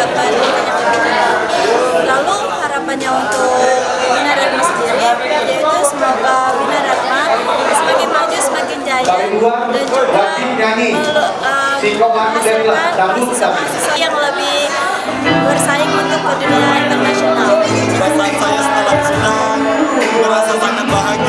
pendidikan yang lebih tinggi. Lalu harapannya untuk Bina Dharma sendiri yaitu semoga Bina Dharma semakin maju, semakin jaya, dan juga menghasilkan mahasiswa yang lebih bersaing untuk ke dunia internasional. Perasaan saya setelah sidang merasa sangat bahagia